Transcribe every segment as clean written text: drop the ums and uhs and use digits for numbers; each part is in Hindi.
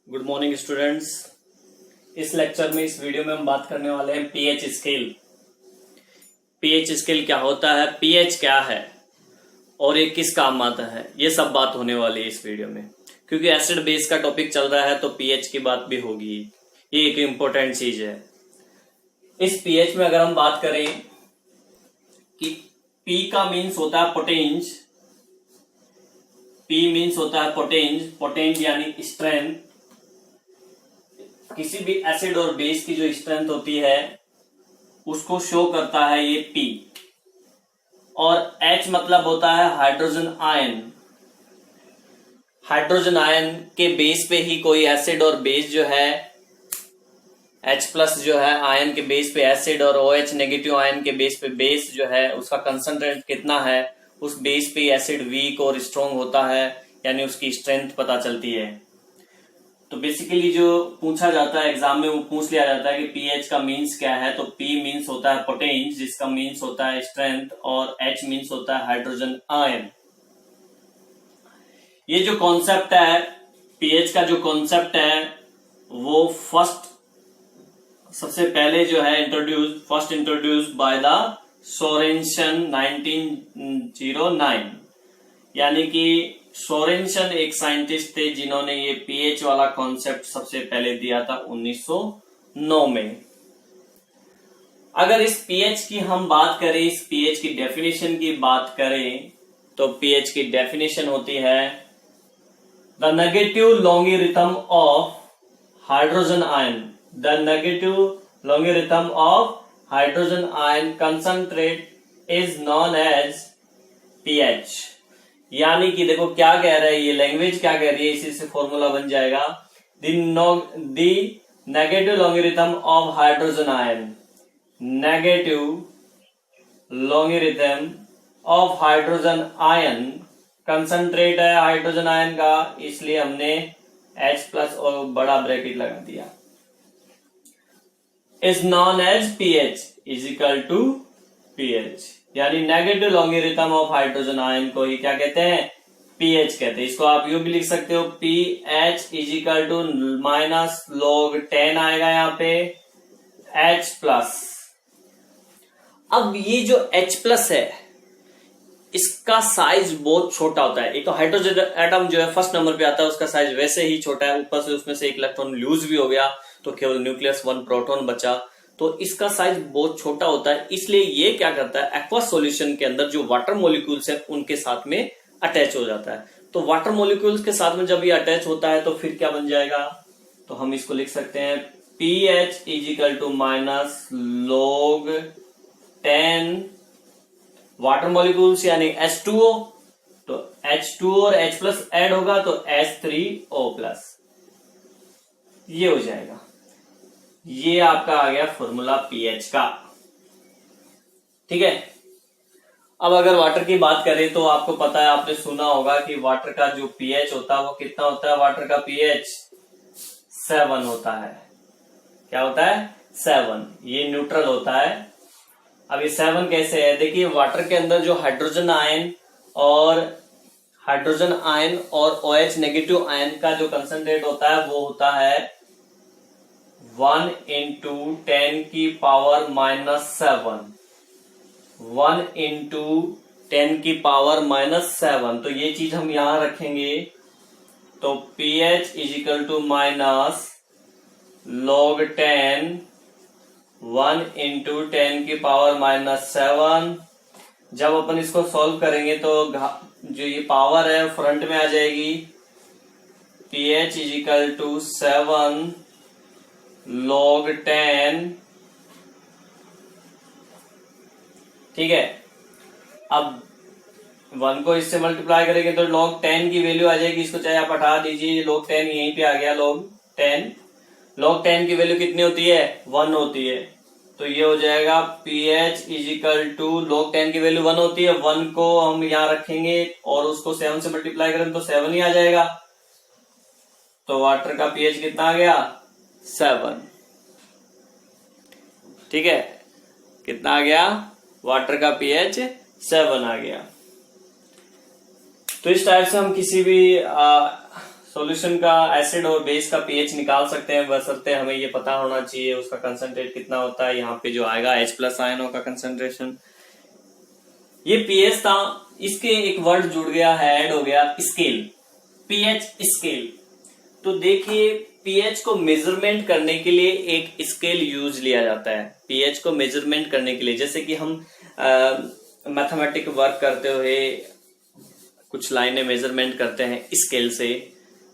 Good morning students. इस लेक्चर में इस वीडियो में हम बात करने वाले हैं पीएच स्केल। पीएच स्केल क्या होता है, पीएच क्या है और ये किस काम आता है, ये सब बात होने वाली है इस वीडियो में। क्योंकि एसिड बेस का टॉपिक चल रहा है तो पीएच की बात भी होगी, ये एक इम्पोर्टेंट चीज है। इस पीएच में अगर हम बात करें कि पी का मीन्स होता है पोटेंज, पी मीन्स होता है पोटेंज, पोटेंज यानी स्ट्रेंथ। किसी भी एसिड और बेस की जो स्ट्रेंथ होती है उसको शो करता है ये P। और H मतलब होता है हाइड्रोजन आयन। हाइड्रोजन आयन के बेस पे ही कोई एसिड और बेस जो है, H प्लस जो है आयन के बेस पे एसिड और OH नेगेटिव आयन के बेस पे बेस जो है उसका कंसंट्रेट कितना है, उस बेस पे एसिड वीक और स्ट्रॉन्ग होता है, यानी उसकी स्ट्रेंथ पता चलती है। तो बेसिकली जो पूछा जाता है एग्जाम में वो पूछ लिया जाता है कि पीएच का मीन्स क्या है। तो पी मीन्स होता है पोटेंज, जिसका मीन्स होता है स्ट्रेंथ, और एच मीन्स होता है हाइड्रोजन आयन। ये जो कॉन्सेप्ट है पीएच का, जो कॉन्सेप्ट है वो सबसे पहले जो है इंट्रोड्यूस बाय द सोरेनसन 1909। यानी कि सोरेनसन एक साइंटिस्ट थे जिन्होंने ये पीएच वाला कॉन्सेप्ट सबसे पहले दिया था 1909 में। अगर इस पीएच की हम बात करें, इस पीएच की डेफिनेशन की बात करें, तो पीएच की डेफिनेशन होती है the negative logarithm of hydrogen ion, the negative logarithm of hydrogen ion concentrate is known as pH. यानी कि देखो क्या कह रहा है, ये लैंग्वेज क्या कह रही है, इसी से फॉर्मूला बन जाएगा the negative logarithm of hydrogen ion, negative logarithm of hydrogen ion, concentrate है हाइड्रोजन आयन का, इसलिए हमने H प्लस और बड़ा ब्रैकेट लगा दिया, is known as pH is equal to pH. यानी negative logarithm of hydrogen ion को ही क्या कहते हैं, पीएच कहते हैं। इसको आप यूं भी लिख सकते हो, pH is equal to minus log 10 आएगा यहाँ पे H प्लस। अब ये जो H प्लस है इसका साइज बहुत छोटा होता है। एक तो हाइड्रोजन एटम जो है फर्स्ट नंबर पे आता है, उसका साइज वैसे ही छोटा है, ऊपर से उसमें से एक इलेक्ट्रॉन लूज भी हो गया तो केवल न्यूक्लियस 1 प्रोटॉन बचा, तो इसका साइज बहुत छोटा होता है। इसलिए ये क्या करता है, एक्वस सॉल्यूशन के अंदर जो वाटर मॉलिक्यूल्स है उनके साथ में अटैच हो जाता है। तो वाटर मॉलिक्यूल्स के साथ में जब ये अटैच होता है तो फिर क्या बन जाएगा, तो हम इसको लिख सकते हैं pH is equal to minus log 10 water molecules यानी H2O, तो H2O और H प्लस एड होगा तो H3O प्लस, ये हो जाएगा। ये आपका आ गया फॉर्मूला पीएच का, ठीक है। अब अगर वाटर की बात करें तो आपको पता है, आपने सुना होगा कि वाटर का जो पीएच होता है वो कितना होता है, वाटर का पीएच 7 होता है। क्या होता है, 7। ये न्यूट्रल होता है। अब ये 7 कैसे है, देखिए वाटर के अंदर जो हाइड्रोजन आयन और OH नेगेटिव आयन का जो कंसंट्रेट होता है वो होता है 1 into 10 की पावर -7, 1 into 10 की पावर -7। तो ये चीज हम यहां रखेंगे, तो pH is equal to minus log 10, 1 into 10 की पावर -7। जब अपन इसको सॉल्व करेंगे तो जो ये पावर है फ्रंट में आ जाएगी, pH is equal to 7 log 10, ठीक है। अब 1 को इससे मल्टीप्लाई करेंगे तो log 10 की वैल्यू आ जाएगी, इसको चाहे आप हटा दीजिए, log 10 यहीं पे आ गया, log 10 की वैल्यू कितनी होती है, 1 होती है। तो ये हो जाएगा pH is equal to log 10 की वैल्यू 1 होती है, 1 को हम यहां रखेंगे और उसको 7 से मल्टीप्लाई करें तो 7 ही आ जाएगा। तो वाटर का pH कितना आ गया, 7, ठीक है। कितना आ गया, वाटर का pH 7 आ गया। तो इस टाइप से हम किसी भी सॉल्यूशन का एसिड और बेस का पीएच निकाल सकते हैं, बशर्ते हमें ये पता होना चाहिए उसका कंसंट्रेट कितना होता है। यहाँ पे जो आएगा H+ आयनों का कंसंट्रेशन, ये पीएच था। इसके एक वर्ड जुड़ गया है, ऐड हो गया, स्केल, पीएच स्केल। तो देखिए पीएच को मेजरमेंट करने के लिए एक स्केल यूज लिया जाता है। पीएच को मेजरमेंट करने के लिए, जैसे कि हम मैथमेटिक वर्क करते हुए कुछ लाइनें मेजरमेंट करते हैं स्केल से,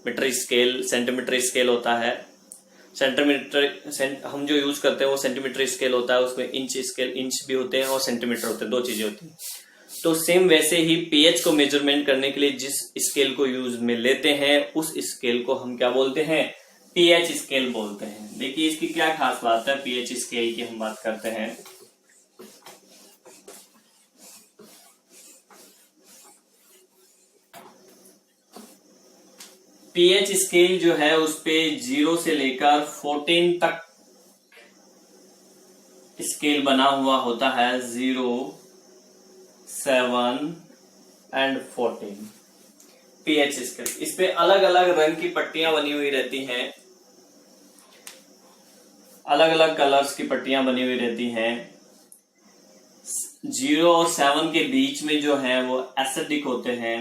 मीटर स्केल, सेंटीमीटर स्केल होता है। सेंटीमीटर हम जो यूज करते हैं वो सेंटीमीटर स्केल होता है, उसमें इंच स्केल, इंच भी होते हैं और सेंटीमीटर होते हैं, दो चीजें होती हैं। तो सेम वैसे ही पीएच को मेजरमेंट करने के लिए जिस स्केल को यूज में लेते हैं उस स्केल को हम क्या बोलते हैं, पीएच स्केल बोलते हैं। देखिए इसकी क्या खास बात है, पीएच स्केल की हम बात करते हैं। पीएच स्केल जो है उस पे 0 से लेकर 14 तक स्केल बना हुआ होता है, 0, 7 एंड 14 पीएच स्केल। इस पे अलग अलग रंग की पट्टियां बनी हुई रहती हैं, अलग अलग कलर्स की पट्टियां बनी हुई रहती हैं। 0 और 7 के बीच में जो है वो एसिडिक होते हैं,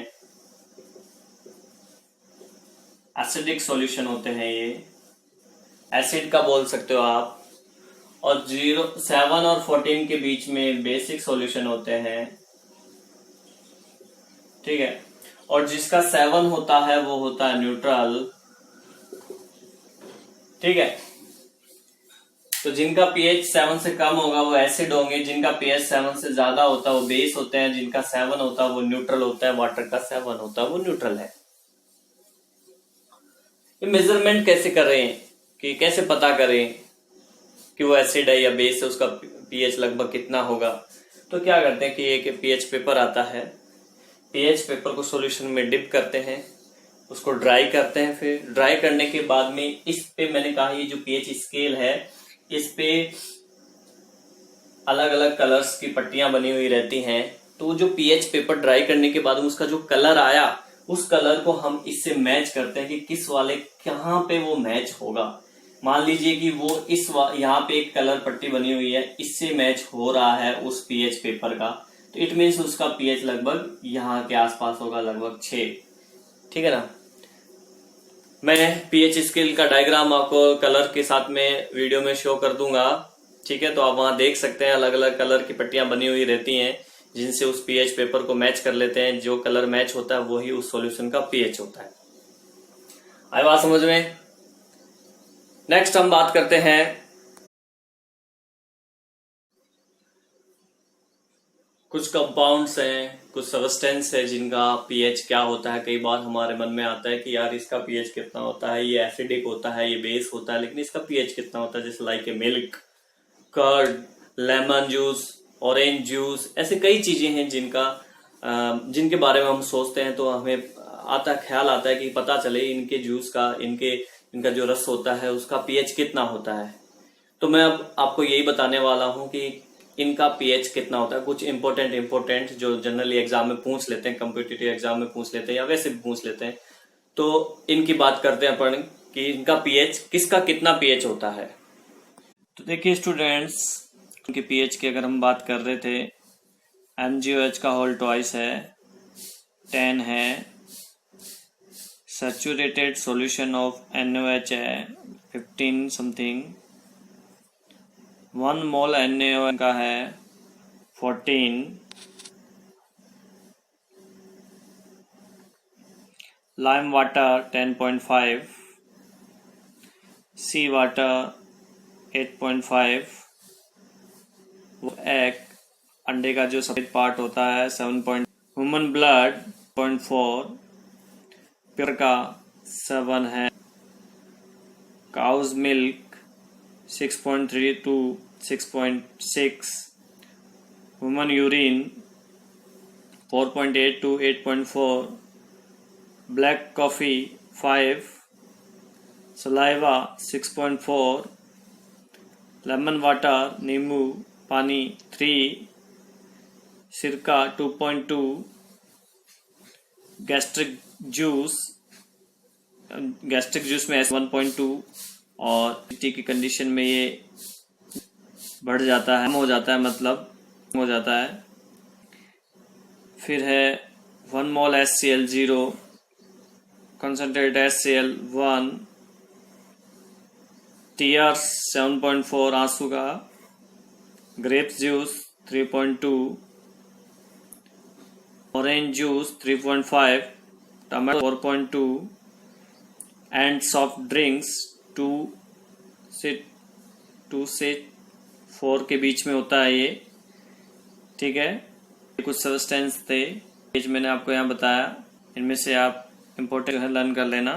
एसिडिक सॉल्यूशन होते हैं, ये एसिड का बोल सकते हो आप। और 7 और 14 के बीच में बेसिक सॉल्यूशन होते हैं, ठीक है। और जिसका 7 होता है वो होता है न्यूट्रल, ठीक है। तो जिनका पीएच 7 से कम होगा वो एसिड होंगे, जिनका पीएच 7 से ज्यादा होता है वो बेस होते हैं, जिनका 7 होता है वो न्यूट्रल होता है, वाटर का 7 होता है वो न्यूट्रल है। ये मेजरमेंट कैसे कर रहे हैं कि कैसे पता करें कि वो एसिड है या बेस है, उसका पीएच लगभग कितना होगा। तो क्या करते हैं कि एक पीएच पेपर आता है, पीएच पेपर को सॉल्यूशन में डिप करते हैं, उसको ड्राई करते हैं। फिर ड्राई करने के बाद में इस पे मैंने कहा ये जो पीएच स्केल है इस पे अलग अलग कलर्स की पट्टियां बनी हुई रहती हैं। तो जो पीएच पेपर ड्राई करने के बाद उसका जो कलर आया उस कलर को हम इससे मैच करते हैं कि किस वाले कहाँ पे वो मैच होगा। मान लीजिए कि वो यहाँ पे एक कलर पट्टी बनी हुई है, इससे मैच हो रहा है उस पीएच पेपर का, तो इट मीन्स उसका पीएच लगभग यहाँ के आसपास होगा, लगभग 6, ठीक है ना। मैं पीएच स्केल का डायग्राम आपको कलर के साथ में वीडियो में शो कर दूंगा, ठीक है। तो आप वहां देख सकते हैं अलग अलग कलर की पट्टियां बनी हुई रहती हैं जिनसे उस पीएच पेपर को मैच कर लेते हैं। जो कलर मैच होता है वही उस सॉल्यूशन का पीएच होता है। आई बात समझ में। नेक्स्ट हम बात करते हैं कुछ कंपाउंड्स हैं, कुछ सब्सटेंस है जिनका पीएच क्या होता है। कई बार हमारे मन में आता है कि यार इसका पीएच कितना होता है, ये एसिडिक होता है, ये बेस होता है, लेकिन इसका पीएच कितना होता है। जैसे like a milk, curd, lemon juice, orange juice, ऐसे कई चीजें हैं जिनके बारे में हम सोचते हैं तो हमें ख्याल आता है कि पता चले इनके जूस का, इनका जो रस होता है उसका पीएच कितना होता है। तो मैं अब आपको यही बताने वाला हूं कि इनका पीएच कितना होता है। कुछ इंपॉर्टेंट जो जनरली एग्जाम में पूछ लेते हैं, कॉम्पिटिटिव एग्जाम में पूछ लेते हैं या वैसे भी पूछ लेते हैं, तो इनकी बात करते हैं अपन कि इनका पीएच, किसका कितना पीएच होता है। तो देखिए स्टूडेंट्स, इनके पीएच की अगर हम बात कर रहे थे, MgOH का होल ट्वाइस है, 10 है, सैचुरेटेड सॉल्यूशन ऑफ NaOH है 15 समथिंग, 1 मोल NaOH का है 14, लाइम वाटर 10.5, सी वाटर 8.5, वो एग, अंडे का जो सफेद पार्ट होता है 7. ह्यूमन ब्लड 0.4, पियर का 7 है, cow's milk 6.3 to 6.6, human urine 4.8 to 8.4, black coffee 5, saliva 6.4, lemon water नींबू पानी 3, सिरका 2.2, गैस्ट्रिक जूस गैस्ट्रिक जूस में S1.2 और टी की कंडीशन में ये बढ़ जाता है, कम हो जाता है, मतलब हो जाता है। फिर है 1 मोल HCl0, कंसनट्रेट HCl1, TR 7.4 आंसू का, grapes juice 3.2, orange juice 3.5, tomato 4.2 and soft drinks 2 से 4 के बीच में होता है ये, ठीक है। कुछ सब्सटेंस थे मैंने आपको यहाँ बताया, इनमें से आप इम्पोर्टेंट लर्न कर लेना।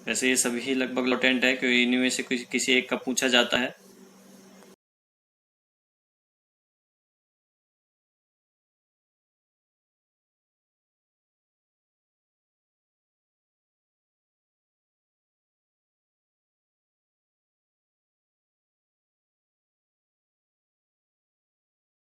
वैसे ये सभी लगभग इम्पोर्टेंट है क्योंकि इनमें से किसी एक का पूछा जाता है।